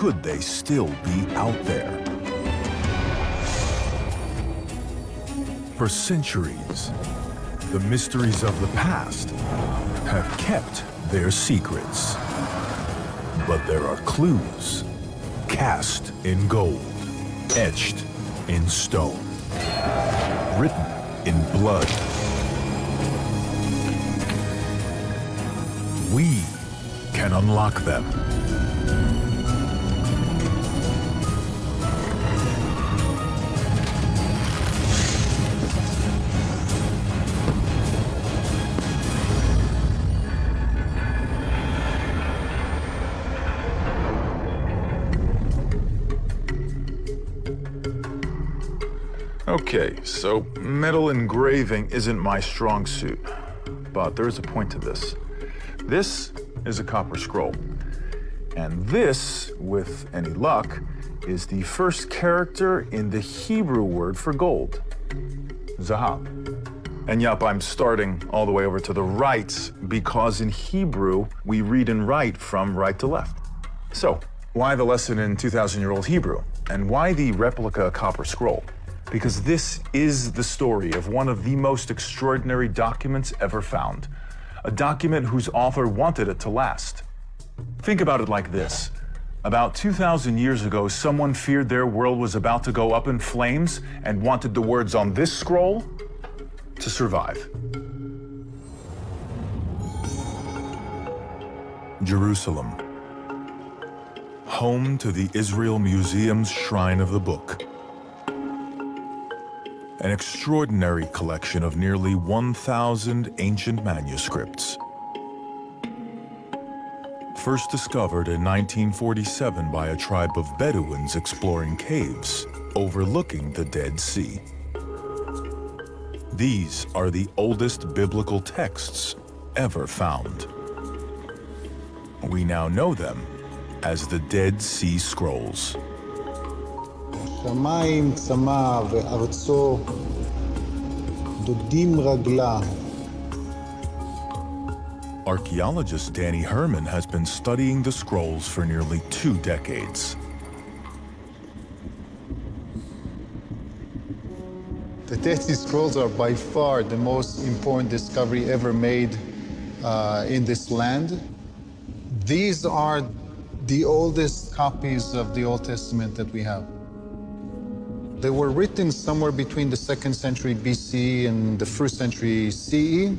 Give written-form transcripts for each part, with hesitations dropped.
could they still be out there? For centuries, the mysteries of the past have kept their secrets. But there are clues cast in gold, etched in stone, written in blood. We can unlock them. Okay, so metal engraving isn't my strong suit, but there is a point to this. This is a copper scroll, and this, with any luck, is the first character in the Hebrew word for gold, zahab. And yup, I'm starting all the way over to the right because in Hebrew, we read and write from right to left. So, why the lesson in 2,000-year-old Hebrew? And why the replica copper scroll? Because this is the story of one of the most extraordinary documents ever found. A document whose author wanted it to last. Think about it like this. About 2,000 years ago, someone feared their world was about to go up in flames and wanted the words on this scroll to survive. Jerusalem, home to the Israel Museum's Shrine of the Book. An extraordinary collection of nearly 1,000 ancient manuscripts. First discovered in 1947 by a tribe of Bedouins exploring caves overlooking the Dead Sea. These are the oldest biblical texts ever found. We now know them as the Dead Sea Scrolls. שמיים צמא וארצו דודים רגלה. Archaeologist Danny Herman has been studying the scrolls for nearly 2 decades. The Dead Sea Scrolls are by far the most important discovery ever made in this land. These are the oldest copies of the Old Testament that we have. They were written somewhere between the 2nd century BC and the 1st century CE.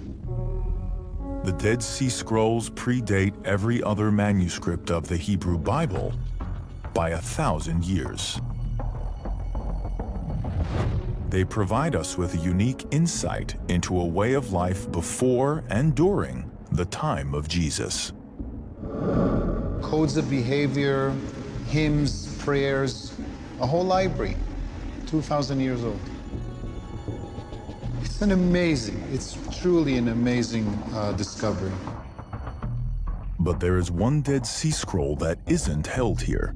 The Dead Sea Scrolls predate every other manuscript of the Hebrew Bible by 1,000 years. They provide us with a unique insight into a way of life before and during the time of Jesus. Codes of behavior, hymns, prayers, a whole library, 2,000 years old. It's truly an amazing discovery. But there is one Dead Sea Scroll that isn't held here.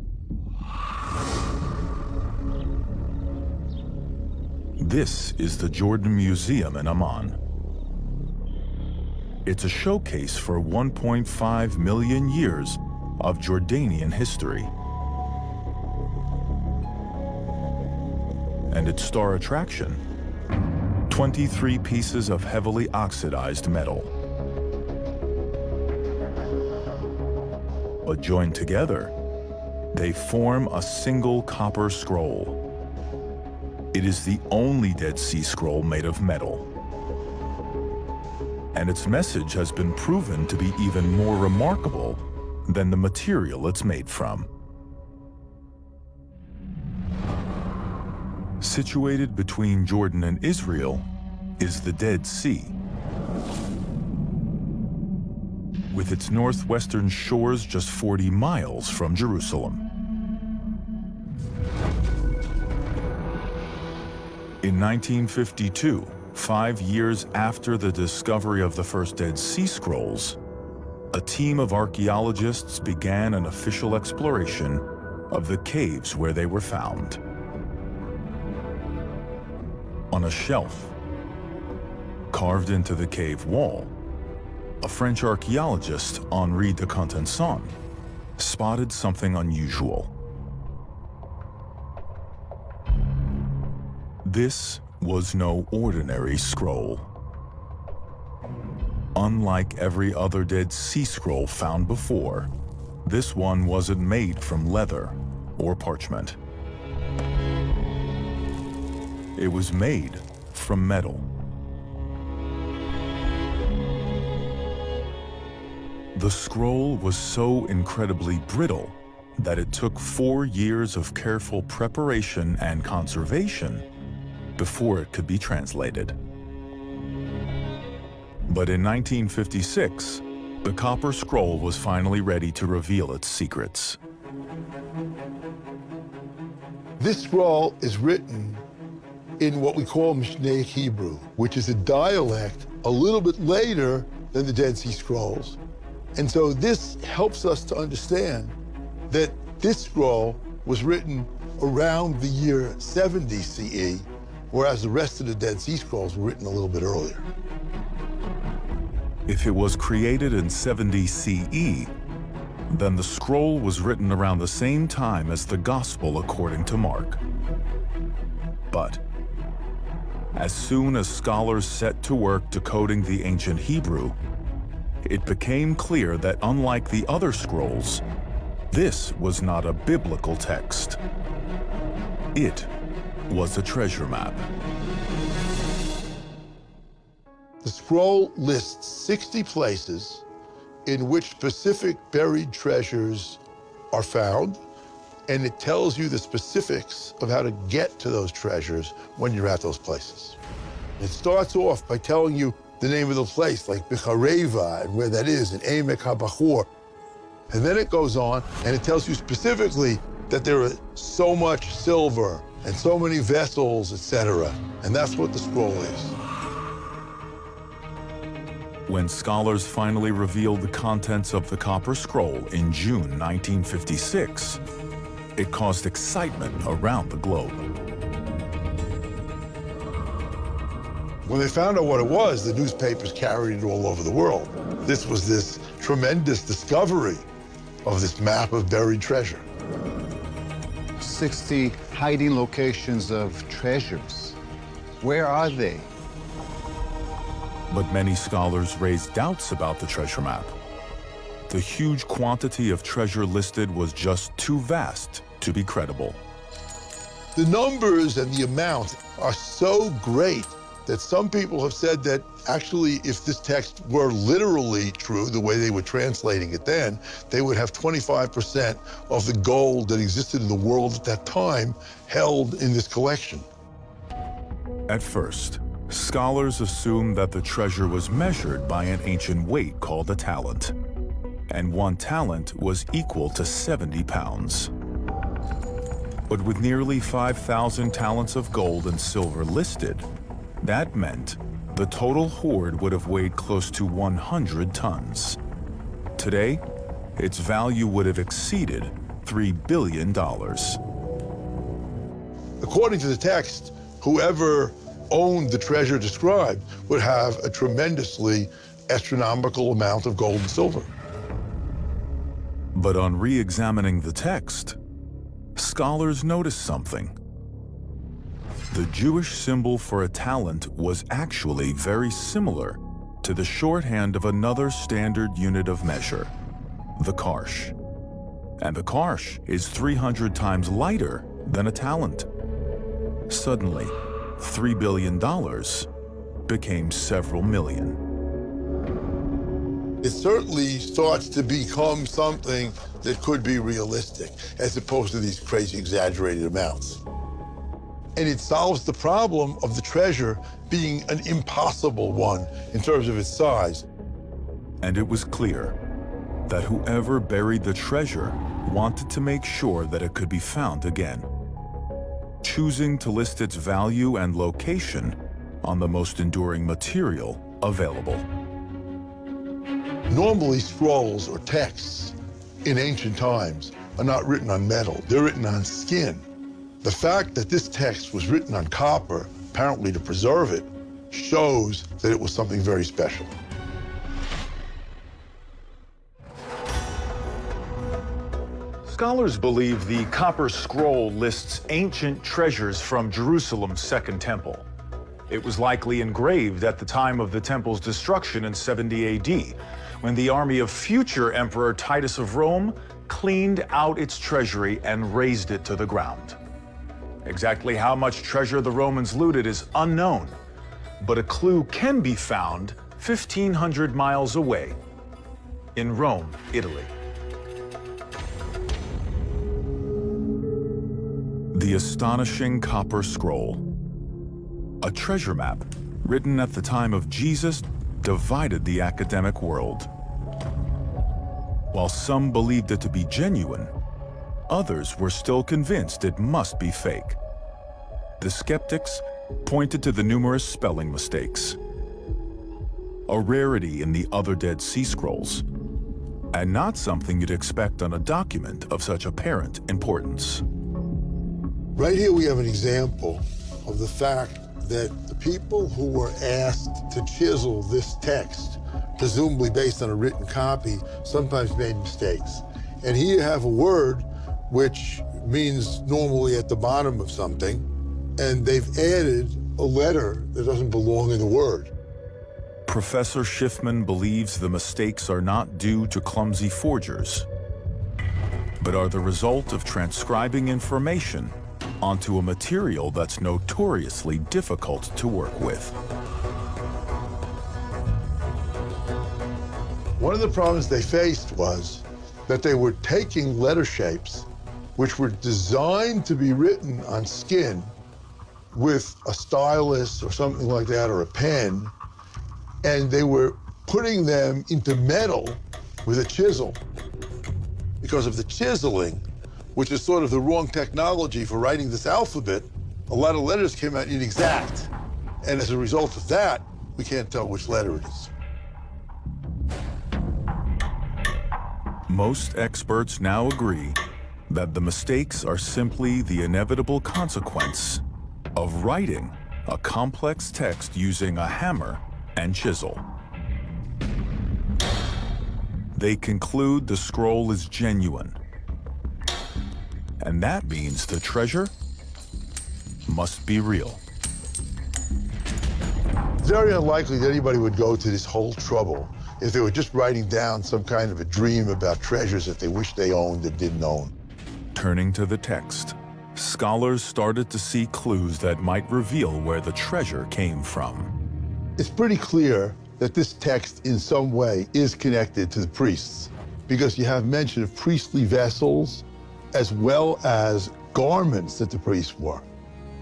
This is the Jordan Museum in Amman. It's a showcase for 1.5 million years of Jordanian history. And its star attraction, 23 pieces of heavily oxidized metal. But joined together, they form a single copper scroll. It is the only Dead Sea Scroll made of metal. And its message has been proven to be even more remarkable than the material it's made from. Situated between Jordan and Israel is the Dead Sea. With its northwestern shores just 40 miles from Jerusalem. In 1952, 5 years after the discovery of the first Dead Sea Scrolls, a team of archaeologists began an official exploration of the caves where they were found. On a shelf, carved into the cave wall, a French archaeologist, Henri de Contenson, spotted something unusual. This was no ordinary scroll. Unlike every other Dead Sea Scroll found before, this one wasn't made from leather or parchment. It was made from metal. The scroll was so incredibly brittle that it took 4 years of careful preparation and conservation before it could be translated. But in 1956, the copper scroll was finally ready to reveal its secrets. This scroll is written in what we call Mishnaic Hebrew, which is a dialect a little bit later than the Dead Sea Scrolls. And so this helps us to understand that this scroll was written around the year 70 CE, whereas the rest of the Dead Sea Scrolls were written a little bit earlier. If it was created in 70 CE, then the scroll was written around the same time as the Gospel according to Mark. But as soon as scholars set to work decoding the ancient Hebrew, it became clear that unlike the other scrolls, this was not a biblical text. It was a treasure map. The scroll lists 60 places in which specific buried treasures are found, and it tells you the specifics of how to get to those treasures when you're at those places. It starts off by telling you the name of the place, like Bichareva, and where that is, in Emek HaBachor. And then it goes on, and it tells you specifically that there is so much silver and so many vessels, etc. And that's what the scroll is. When scholars finally revealed the contents of the copper scroll in June 1956, it caused excitement around the globe. When they found out what it was, the newspapers carried it all over the world. This was this tremendous discovery of this map of buried treasure. 60 hiding locations of treasures. Where are they? But many scholars raised doubts about the treasure map. The huge quantity of treasure listed was just too vast to be credible. The numbers and the amounts are so great that some people have said that actually if this text were literally true, the way they were translating it then, they would have 25% of the gold that existed in the world at that time held in this collection. At first, scholars assumed that the treasure was measured by an ancient weight called a talent, and 1 talent was equal to 70 pounds. But with nearly 5,000 talents of gold and silver listed, that meant the total hoard would have weighed close to 100 tons. Today, its value would have exceeded $3 billion. According to the text, whoever owned the treasure described would have a tremendously astronomical amount of gold and silver. But on re-examining the text, scholars noticed something. The Jewish symbol for a talent was actually very similar to the shorthand of another standard unit of measure, the karsh. And the karsh is 300 times lighter than a talent. Suddenly, $3 billion became several million. It certainly starts to become something that could be realistic, as opposed to these crazy exaggerated amounts. And it solves the problem of the treasure being an impossible one in terms of its size. And it was clear that whoever buried the treasure wanted to make sure that it could be found again, choosing to list its value and location on the most enduring material available. Normally, scrolls or texts in ancient times are not written on metal, they're written on skin. The fact that this text was written on copper, apparently to preserve it, shows that it was something very special. Scholars believe the copper scroll lists ancient treasures from Jerusalem's Second Temple. It was likely engraved at the time of the temple's destruction in 70 AD, when the army of future Emperor Titus of Rome cleaned out its treasury and razed it to the ground. Exactly how much treasure the Romans looted is unknown, but a clue can be found 1,500 miles away in Rome, Italy. The astonishing copper scroll. A treasure map written at the time of Jesus divided the academic world. While some believed it to be genuine, others were still convinced it must be fake. The skeptics pointed to the numerous spelling mistakes, a rarity in the other Dead Sea Scrolls, and not something you'd expect on a document of such apparent importance. Right here we have an example of the fact that the people who were asked to chisel this text, presumably based on a written copy, sometimes made mistakes. And here you have a word which means normally at the bottom of something, and they've added a letter that doesn't belong in the word. Professor Schiffman believes the mistakes are not due to clumsy forgers, but are the result of transcribing information onto a material that's notoriously difficult to work with. One of the problems they faced was that they were taking letter shapes which were designed to be written on skin with a stylus or something like that, or a pen, and they were putting them into metal with a chisel. Because of the chiseling, which is sort of the wrong technology for writing this alphabet, a lot of letters came out inexact. And as a result of that, we can't tell which letter it is. Most experts now agree that the mistakes are simply the inevitable consequence of writing a complex text using a hammer and chisel. They conclude the scroll is genuine, and that means the treasure must be real. Very unlikely that anybody would go to this whole trouble if they were just writing down some kind of a dream about treasures that they wish they owned and didn't own. Turning to the text, scholars started to see clues that might reveal where the treasure came from. It's pretty clear that this text in some way is connected to the priests, because you have mention of priestly vessels as well as garments that the priests wore.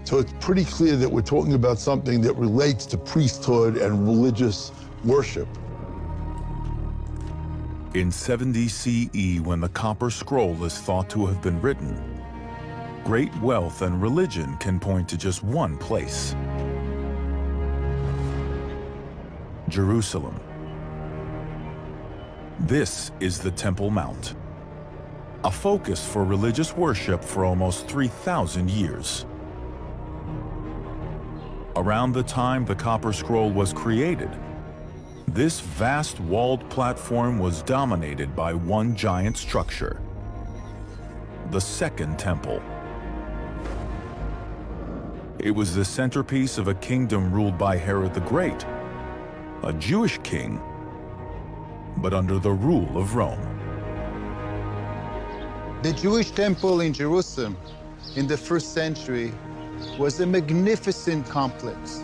So it's pretty clear that we're talking about something that relates to priesthood and religious worship. In 70 CE, when the copper scroll is thought to have been written, great wealth and religion can point to just one place: Jerusalem. This is the Temple Mount, a focus for religious worship for almost 3,000 years. Around the time the copper scroll was created, this vast walled platform was dominated by one giant structure, the Second Temple. It was the centerpiece of a kingdom ruled by Herod the Great, a Jewish king, but under the rule of Rome. The Jewish temple in Jerusalem in the 1st century was a magnificent complex.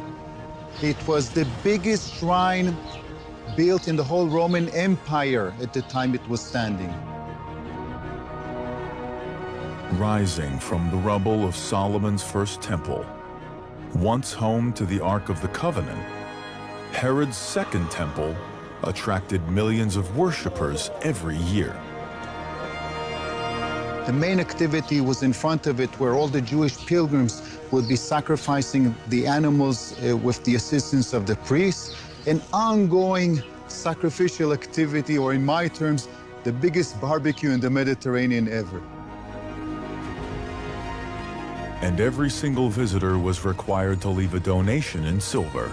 It was the biggest shrine built in the whole Roman Empire at the time it was standing. Rising from the rubble of Solomon's first temple, once home to the Ark of the Covenant, Herod's second temple attracted millions of worshippers every year. The main activity was in front of it, where all the Jewish pilgrims would be sacrificing the animals with the assistance of the priests, an ongoing sacrificial activity, or in my terms, the biggest barbecue in the Mediterranean ever. And every single visitor was required to leave a donation in silver.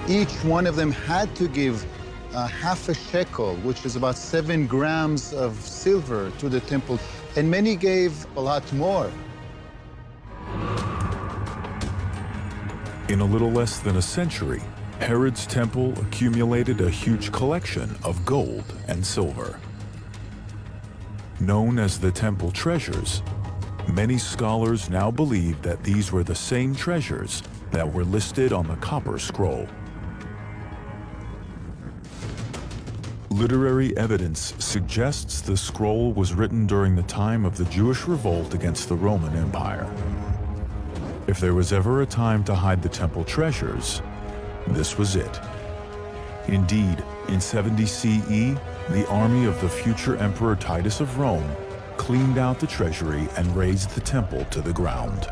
Each one of them had to give half a shekel, which is about 7 grams of silver, to the temple, and many gave a lot more. In a little less than a century, Herod's temple accumulated a huge collection of gold and silver. Known as the temple treasures, many scholars now believe that these were the same treasures that were listed on the copper scroll. Literary evidence suggests the scroll was written during the time of the Jewish revolt against the Roman Empire. If there was ever a time to hide the temple treasures, this was it. Indeed, in 70 CE, the army of the future Emperor Titus of Rome cleaned out the treasury and razed the temple to the ground.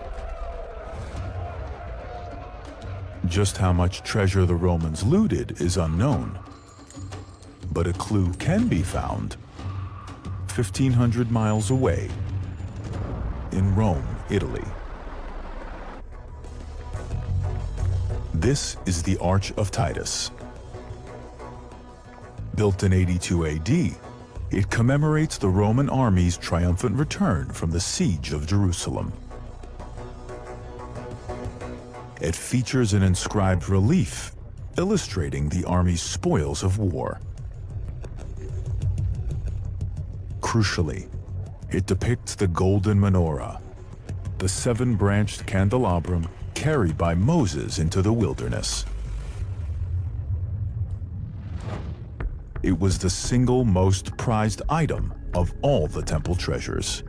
Just how much treasure the Romans looted is unknown, but a clue can be found 1,500 miles away in Rome, Italy. This is the Arch of Titus. Built in 82 AD, it commemorates the Roman army's triumphant return from the siege of Jerusalem. It features an inscribed relief illustrating the army's spoils of war. Crucially, it depicts the golden menorah, the 7-branched candelabrum carried by Moses into the wilderness. It was the single most prized item of all the temple treasures.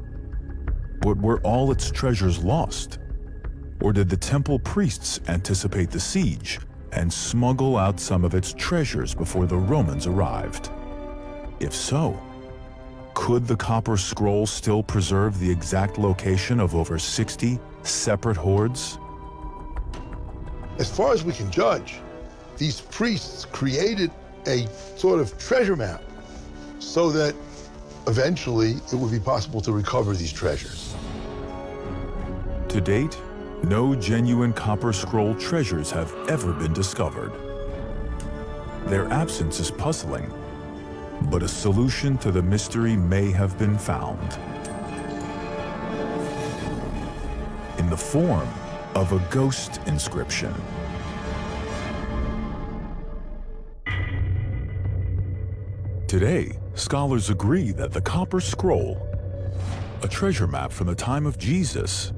But were all its treasures lost? Or did the temple priests anticipate the siege and smuggle out some of its treasures before the Romans arrived? If so, could the copper scroll still preserve the exact location of over 60 separate hoards? As far as we can judge, these priests created a sort of treasure map so that eventually it would be possible to recover these treasures. To date, no genuine copper scroll treasures have ever been discovered. Their absence is puzzling, but a solution to the mystery may have been found. In the form of a ghost inscription. Today, scholars agree that the copper scroll, a treasure map from the time of Jesus,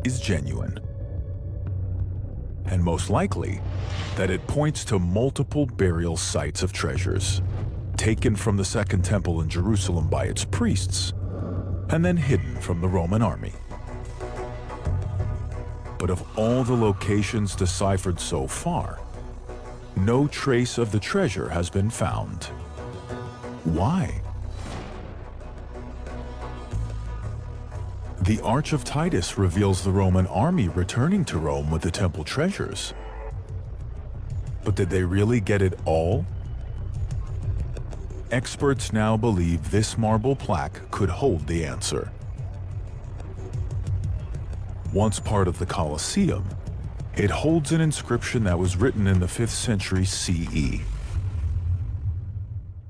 is genuine. And most likely, that it points to multiple burial sites of treasures, taken from the Second Temple in Jerusalem by its priests, and then hidden from the Roman army. But of all the locations deciphered so far, no trace of the treasure has been found. Why? The Arch of Titus reveals the Roman army returning to Rome with the temple treasures. But did they really get it all? Experts now believe this marble plaque could hold the answer. Once part of the Colosseum, it holds an inscription that was written in the 5th century CE.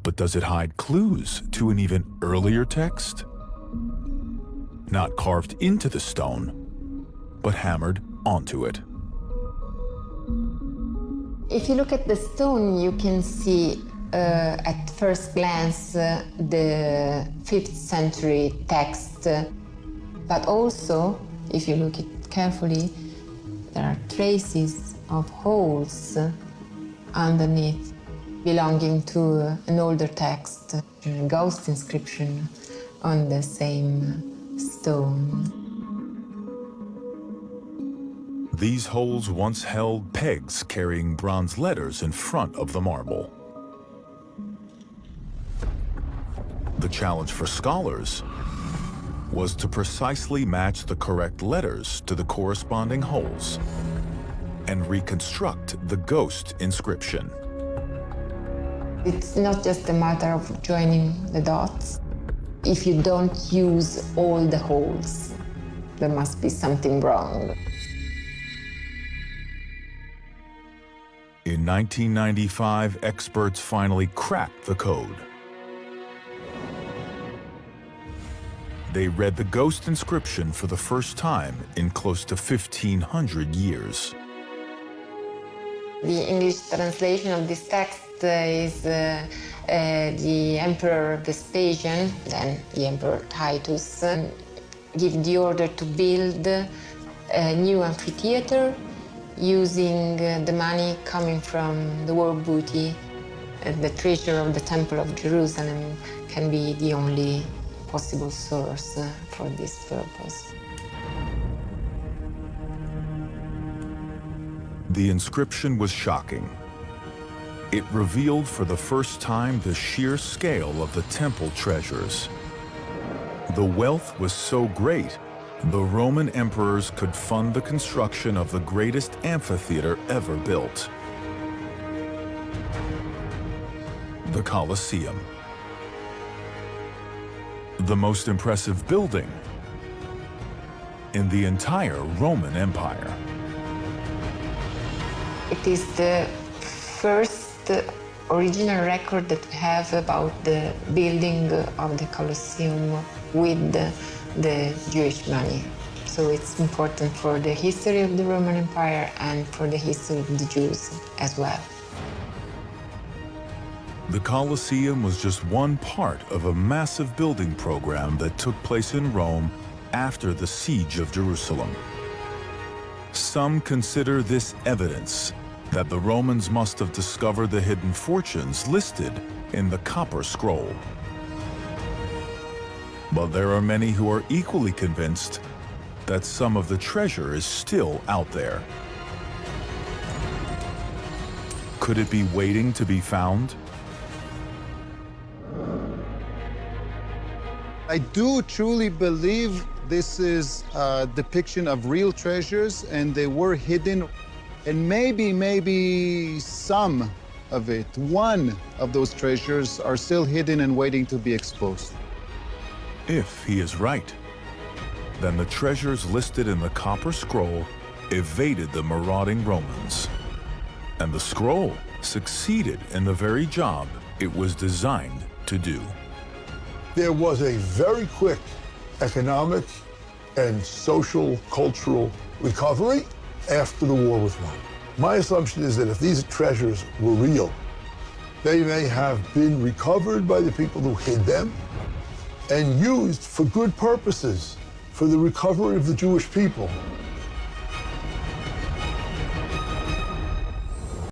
But does it hide clues to an even earlier text? Not carved into the stone, but hammered onto it. If you look at the stone, you can see at first glance the 5th century text, but also, if you look it carefully, there are traces of holes underneath belonging to an older text, a ghost inscription on the same stone. These holes once held pegs carrying bronze letters in front of the marble. The challenge for scholars was to precisely match the correct letters to the corresponding holes and reconstruct the ghost inscription. It's not just a matter of joining the dots. If you don't use all the holes, there must be something wrong. In 1995, experts finally cracked the code. They read the ghost inscription for the first time in close to 1,500 years. The English translation of this text is the Emperor Vespasian, then the Emperor Titus, give the order to build a new amphitheater using the money coming from the war booty. The treasure of the Temple of Jerusalem can be the only possible source for this purpose. The inscription was shocking. It revealed for the first time the sheer scale of the temple treasures. The wealth was so great, the Roman emperors could fund the construction of the greatest amphitheater ever built, the Colosseum. The most impressive building in the entire Roman Empire. It is the first original record that we have about the building of the Colosseum with the Jewish money. So it's important for the history of the Roman Empire and for the history of the Jews as well. The Colosseum was just one part of a massive building program that took place in Rome after the siege of Jerusalem. Some consider this evidence that the Romans must have discovered the hidden fortunes listed in the copper scroll. But there are many who are equally convinced that some of the treasure is still out there. Could it be waiting to be found? I do truly believe this is a depiction of real treasures, and they were hidden. And maybe some of it, one of those treasures, are still hidden and waiting to be exposed. If he is right, then the treasures listed in the copper scroll evaded the marauding Romans. And the scroll succeeded in the very job it was designed to do. There was a very quick economic and social, cultural recovery after the war with Rome. My assumption is that if these treasures were real, they may have been recovered by the people who hid them and used for good purposes for the recovery of the Jewish people.